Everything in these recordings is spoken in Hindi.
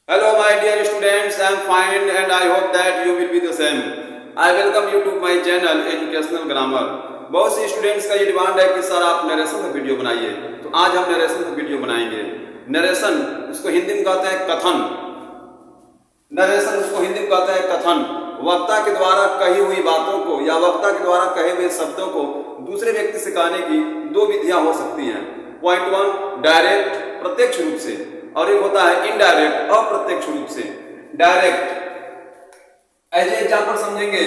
Hello, my dear students. I am fine and I hope that you will be the same. I welcome you to my channel Educational Grammar. बहुत से स्टूडेंट्स का ये डिमांड है कि सर आप नरेशन का वीडियो बनाइए, तो आज हम नरेशन का वीडियो बनाएंगे। नरेशन उसको हिंदी में कहते हैं कथन। नरेशन उसको हिंदी में कहते हैं कथन। वक्ता के द्वारा कही हुई बातों को या वक्ता के द्वारा कहे हुए शब्दों को दूसरे व्यक्ति से कहने की दो विधियां हो सकती हैं। पॉइंट वन, डायरेक्ट प्रत्यक्ष रूप से, और एक होता है इनडायरेक्ट अप्रत्यक्ष रूप से। डायरेक्ट एज एग्जाम्पल समझेंगे।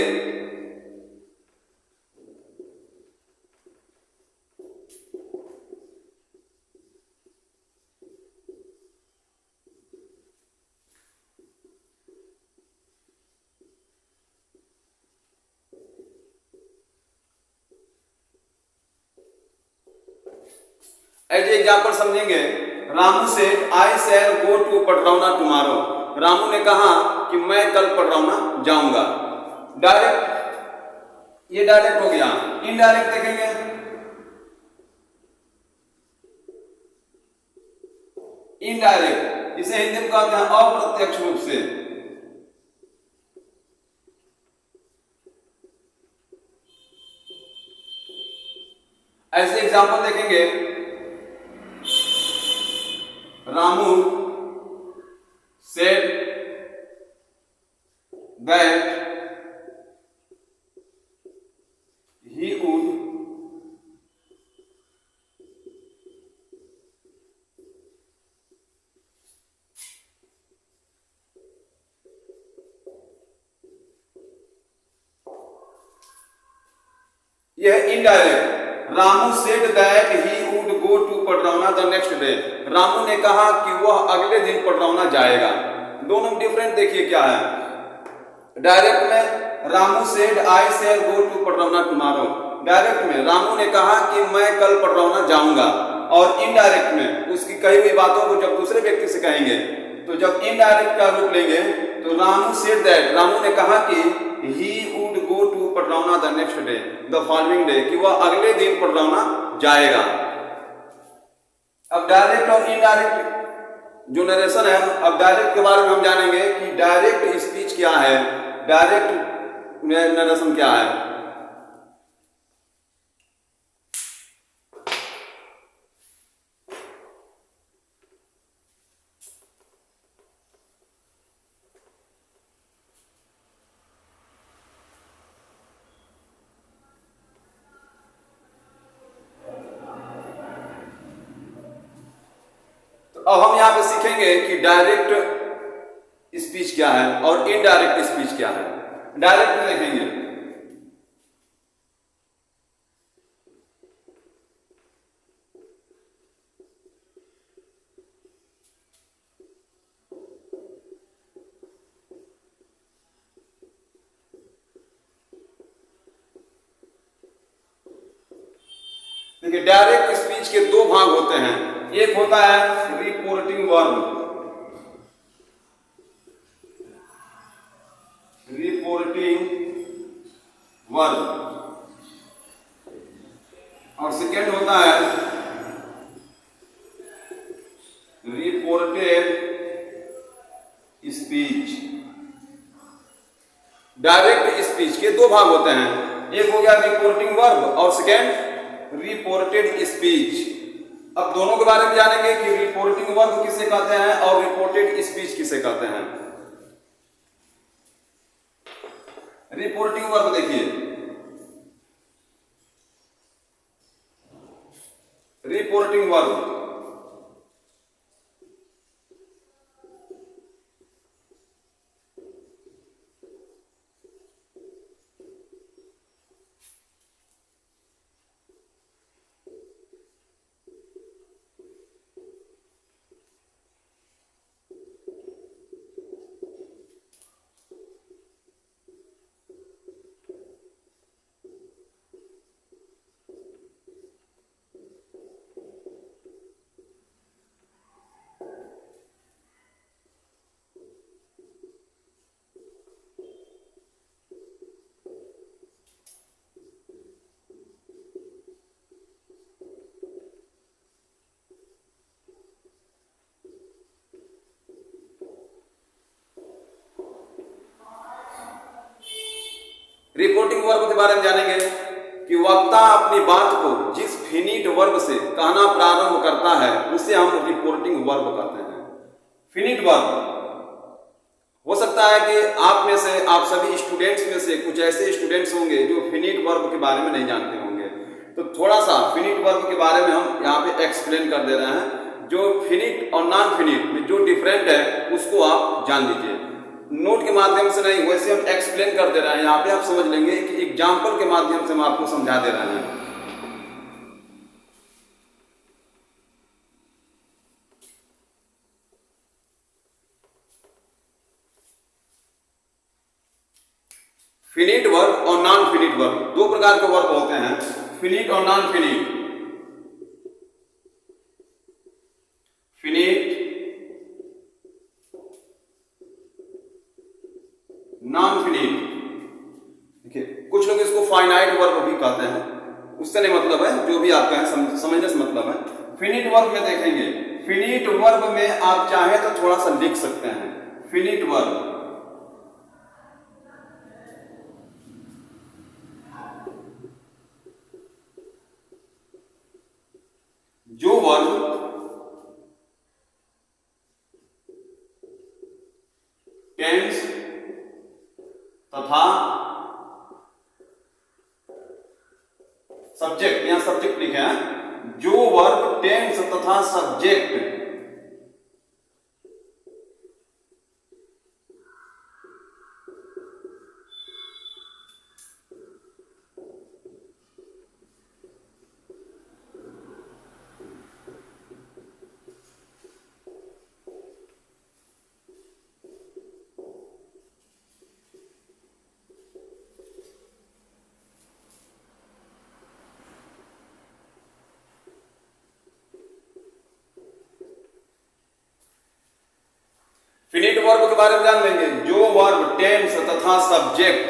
एज एग्जाम्पल समझेंगे। रामू से आई shall go to Padrauna tomorrow. Ramu ने कहा कि मैं कल पटरौना जाऊंगा। डायरेक्ट, ये डायरेक्ट हो गया। इनडायरेक्ट देखेंगे। इनडायरेक्ट इसे हिंदी में कहते हैं अप्रत्यक्ष रूप से। ऐसे एग्जाम्पल देखेंगे। Ramu said that he would यह indirect. Ramu said that he would go to Padrauna the next day. Ramu ने कहा कि वह अगले दिन पटरौना जाएगा। दोनों में डिफरेंट देखिए क्या है। डायरेक्ट में Ramu said I shall go to Padrauna tomorrow. Direct में रामू ने कहा कि मैं कल पटरौना जाऊंगा, और इनडायरेक्ट में उसकी कही हुई बातों को जब दूसरे व्यक्ति से कहेंगे तो जब इनडायरेक्ट का रूप लेंगे तो रामू सेड दैट, रामू ने कहा कि he would go to Padrauna the next day, the following day, कि वह अगले दिन पटरौना जाएगा। अब डायरेक्ट और इनडायरेक्ट जो नरेशन है, अब डायरेक्ट के बारे में हम जानेंगे कि डायरेक्ट स्पीच क्या है, डायरेक्ट नरेशन क्या है। अब हम यहां पे सीखेंगे कि डायरेक्ट स्पीच क्या है और इनडायरेक्ट स्पीच क्या है। डायरेक्ट में देखेंगे। देखिए, डायरेक्ट स्पीच के दो भाग होते हैं। एक होता है रिपोर्टिंग वर्ब, रिपोर्टिंग वर्ब, और सेकेंड होता है रिपोर्टेड स्पीच। डायरेक्ट स्पीच के दो भाग होते हैं। एक हो गया रिपोर्टिंग वर्ब और सेकेंड रिपोर्टेड स्पीच। अब दोनों के बारे में जानेंगे कि रिपोर्टिंग वर्ब किसे कहते हैं और रिपोर्टेड स्पीच किसे कहते हैं। रिपोर्टिंग वर्ब देखिए, रिपोर्टिंग वर्ब रिपोर्टिंग वर्ब के बारे में जानेंगे कि वक्ता अपनी बात को जिस फिनिट वर्ब से कहना प्रारंभ करता है उसे हम रिपोर्टिंग वर्ब कहते हैं। फिनिट वर्ब हो सकता है कि आप सभी स्टूडेंट्स में से कुछ ऐसे स्टूडेंट्स होंगे जो फिनिट वर्ब के बारे में नहीं जानते होंगे, तो थोड़ा सा फिनिट वर्ब के बारे में हम यहाँ पे एक्सप्लेन कर दे रहे हैं। जो फिनिट और नॉन फिनिट में जो डिफरेंट है उसको आप जान लीजिए। नोट के माध्यम से नहीं, वैसे हम एक्सप्लेन कर दे रहे हैं, यहाँ पे आप समझ लेंगे कि एग्जाम्पल के माध्यम से हम आपको समझा दे रहे हैं। फिनिट वर्ब और नॉन फिनिट वर्ब, दो प्रकार के वर्ब होते हैं, फिनिट और non finite. Finite, non finite. देखिए कुछ लोग इसको फाइनाइट वर्ब भी कहते हैं, उससे नहीं मतलब है, जो भी आप कहें समझने से मतलब है। फिनिट वर्ब में देखेंगे, फिनिट वर्ब में आप चाहे तो थोड़ा सा लिख सकते हैं। फिनिट वर्ब जो वर्ब टेंस तथा सब्जेक्ट, यहां सब्जेक्ट लिखे हैं, जो वर्ब टेंस तथा सब्जेक्ट फिनिट वर्ब के बारे में जान लेंगे। जो वर्ब टेंस तथा सब्जेक्ट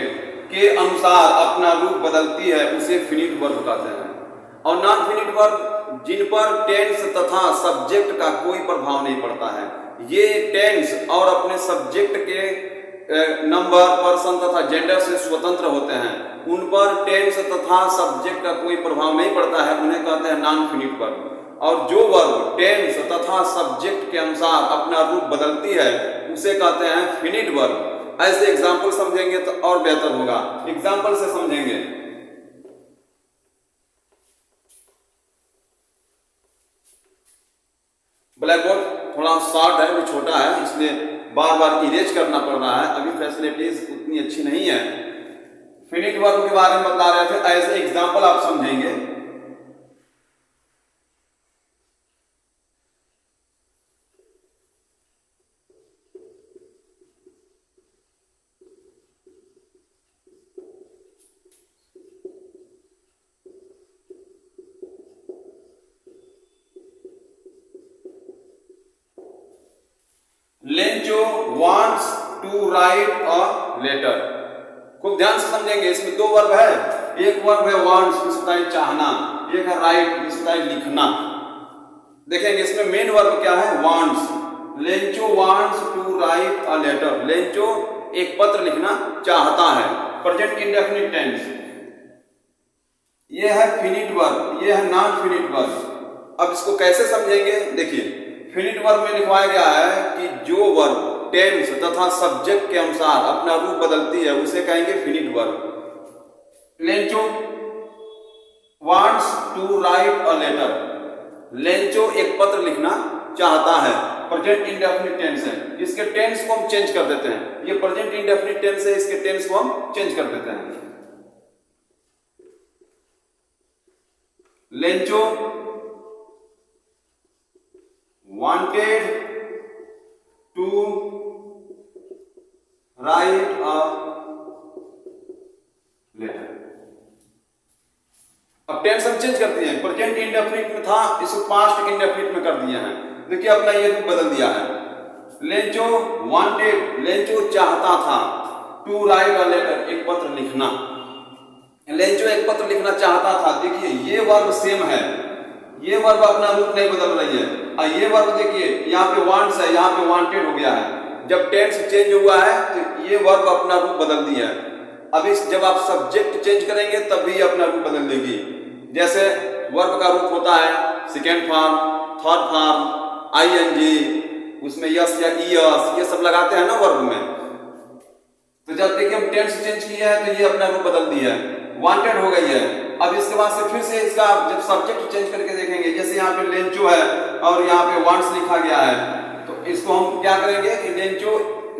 के अनुसार अपना रूप बदलती है उसे फिनिट वर्ब कहते हैं। और नॉन फिनिट वर्ब जिन पर टेंस तथा सब्जेक्ट का कोई प्रभाव नहीं पड़ता है, ये टेंस और अपने सब्जेक्ट के नंबर, पर्सन तथा जेंडर से स्वतंत्र होते हैं, उन पर टेंस तथा सब्जेक्ट का कोई प्रभाव नहीं पड़ता है, उन्हें कहते हैं नॉन फिनिट वर्ब। और जो वर्ब टेंस तथा सब्जेक्ट के अनुसार अपना रूप बदलती है उसे कहते हैं फिनिट वर्ब। ऐसे एग्जाम्पल समझेंगे तो और बेहतर होगा, एग्जाम्पल से समझेंगे। ब्लैक बोर्ड थोड़ा शॉर्ट है, भी छोटा है, इसलिए बार बार इरेज करना पड़ रहा है, अभी फैसिलिटीज उतनी अच्छी नहीं है। फिनिट वर्ब के बारे में बता रहे थे, ऐसे एग्जाम्पल आप समझेंगे। Lencho wants to write a letter। खूब ध्यान से समझेंगे, इसमें दो वर्ब है, एक वर्ब है wants जिसका है चाहना, एक है write जिसका है लिखना। देखेंगे इसमें मेन वर्ब क्या है, wants। Lencho wants to write a letter, Lencho एक पत्र लिखना चाहता है, प्रेजेंट इंडेफिनिट टेंस। ये है फिनिट वर्ब, ये है नॉन फिनिट वर्ब। अब इसको कैसे समझेंगे, देखिए फिनिट वर्ब में लिखवाया गया है कि जो वर्ब टेंस तथा सब्जेक्ट के अनुसार अपना रूप बदलती है उसे कहेंगे finite verb. Lencho wants to write a letter, Lencho एक पत्र लिखना चाहता है, प्रेजेंट इंडेफिनिट टेंस है, इसके टेंस को हम चेंज कर देते हैं। ये प्रेजेंट इंडेफिनिट टेंस है, इसके टेंस को हम चेंज कर देते हैं। Lencho wanted to write a letter। अब टेंस हम चेंज करते हैं, प्रेजेंट इंडेफिनिट में था, इसको पास्ट इंडेफिनिट में कर दिया है। देखिए अपना ये रूप बदल दिया है। लेंचो wanted, लेंचो चाहता था, to write a letter एक पत्र लिखना, लेंचो एक पत्र लिखना चाहता था। देखिए ये वर्ब सेम है, ये वर्ब अपना रूप नहीं बदल रही है। और ये वर्ब देखिए यहाँ पे wants है, यहाँ पे wanted हो गया है। जब टेंस चेंज हुआ है तो ये वर्ब अपना रूप बदल दिया है। अब इस जब आप सब्जेक्ट चेंज करेंगे तब भी अपना रूप बदल देगी। जैसे वर्ब का रूप होता है second form, third form, ING, उसमें यस या ईएस ये सब लगाते हैं ना वर्ब में। तो जब देखिए हम टेंस चेंज किया है तो ये अपना रूप बदल दिया है, वांटेड हो गई है। अब इसके बाद से फिर से इसका जब सब्जेक्ट चेंज करके देखेंगे, जैसे यहाँ पे लेंचो है और यहाँ पे वांट्स लिखा गया है, तो इसको हम क्या करेंगे कि लेंचो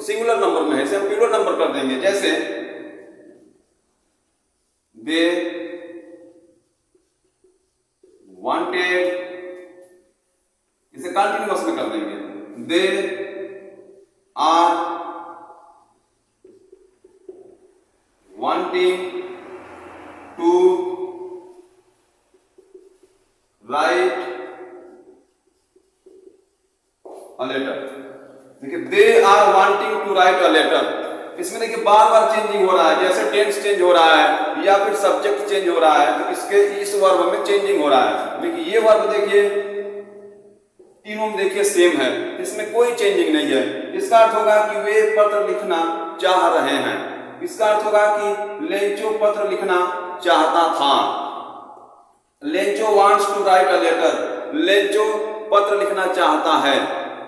सिंगुलर नंबर में है, इसे हम प्लूरल नंबर कर देंगे। जैसे दे वांटेड, इसे कंटिन्यूअस में कर देंगे, they are wanting to write a letter। देखिए they are wanting to write a letter, इसमें देखिए बार बार चेंजिंग हो रहा है, जैसे टेंस चेंज हो रहा है या फिर सब्जेक्ट चेंज हो रहा है, तो इसके इस वर्ब में चेंजिंग हो रहा है। देखिए ये वर्ब देखिए तीनों में देखिए सेम है, इसमें कोई चेंजिंग नहीं है। इसका अर्थ होगा कि वे पत्र लिखना चाह रहे हैं, इसका अर्थ होगा कि लेंचो पत्र लिखना चाहता था। Lencho wants to write a letter, Lencho पत्र लिखना चाहता है।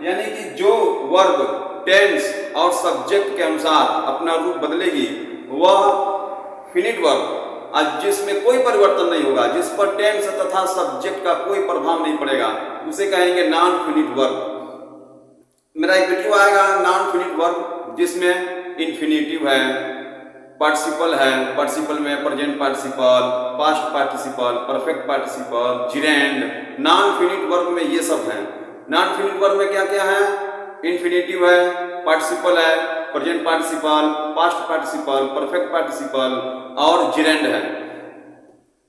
यानी कि जो वर्ब टेंस और सब्जेक्ट के अनुसार अपना रूप बदलेगी वह फिनिट वर्ब, जिसमें कोई परिवर्तन नहीं होगा, जिस पर टेंस तथा सब्जेक्ट का कोई प्रभाव नहीं पड़ेगा, उसे कहेंगे नॉन फिनिट वर्ब। मेरा एक वीडियो आएगा नॉन फिनिट वर्ब जिसमें इन्फिनेटिव है, पार्टिसिपल है, पार्टिसिपल में present participle, past participle, perfect participle, gerund. Non finite verb में ये सब है। नॉन फिनिट वर्ब में क्या क्या है? इन्फिनेटिव है, पार्टिसिपल है, present participle, past participle, perfect participle और जिरेंड है।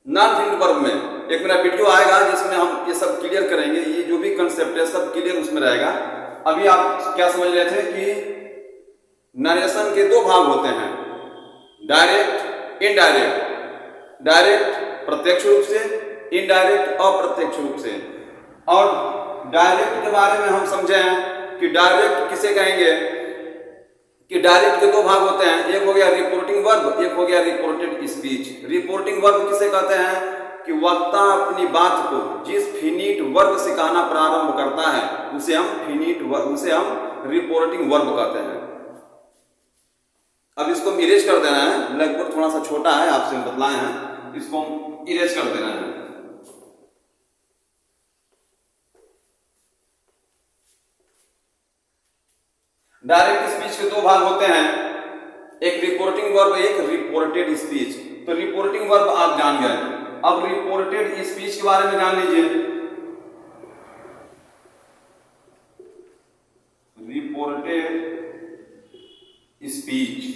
नॉन फिनिट वर्ब में एक मेरा वीडियो आएगा जिसमें हम ये सब क्लियर करेंगे, ये जो भी कंसेप्ट है सब क्लियर उसमें रहेगा। अभी आप क्या समझ रहे थे कि नरेशन के दो भाग होते हैं, डायरेक्ट, इनडायरेक्ट। डायरेक्ट प्रत्यक्ष रूप से, इनडायरेक्ट अप्रत्यक्ष रूप से। और डायरेक्ट के बारे में हम समझे हैं कि डायरेक्ट किसे कहेंगे कि डायरेक्ट के दो भाग होते हैं, एक हो गया रिपोर्टिंग वर्ब, एक हो गया रिपोर्टेड स्पीच। रिपोर्टिंग वर्ब किसे कहते हैं कि वक्ता अपनी बात को जिस फिनिट वर्ब से कहना प्रारंभ करता है उसे हम रिपोर्टिंग वर्ब कहते हैं। अब इसको हम इरेज कर देना है, ब्लैक बोर्ड थोड़ा सा छोटा है, आपसे हम बतलाए हैं, इसको हम इरेज कर देना है। डायरेक्ट स्पीच के दो भाग होते हैं, एक रिपोर्टिंग वर्ब, एक रिपोर्टेड स्पीच। तो रिपोर्टिंग वर्ब आप जान गए, अब रिपोर्टेड स्पीच के बारे में जान लीजिए। रिपोर्टेड स्पीच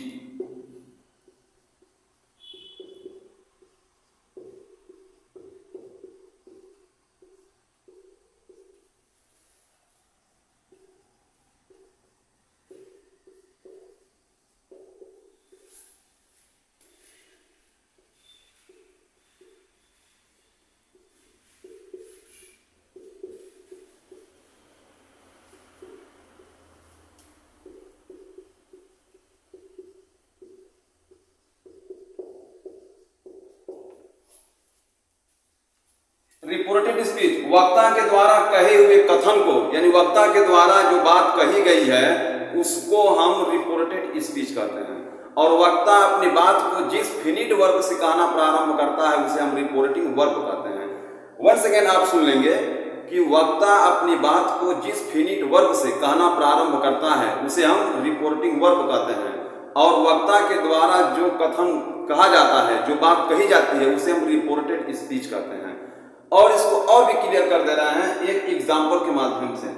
रिपोर्टेड स्पीच वक्ता के द्वारा कहे हुए कथन को, यानी वक्ता के द्वारा जो बात कही गई है उसको हम रिपोर्टेड स्पीच कहते हैं। और वक्ता अपनी बात को जिस फिनिट वर्ब से कहना प्रारंभ करता है उसे हम रिपोर्टिंग वर्ब कहते हैं। वंस अगेन आप सुन लेंगे कि वक्ता अपनी बात को जिस फिनिट वर्ब से कहना प्रारंभ करता है उसे हम रिपोर्टिंग वर्ब कहते हैं। और वक्ता के द्वारा जो कथन कहा जाता है, जो बात कही जाती है उसे हम रिपोर्टेड स्पीच कहते हैं। और इसको और भी क्लियर कर दे रहे हैं एक एग्जाम्पल के माध्यम से।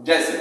जैसे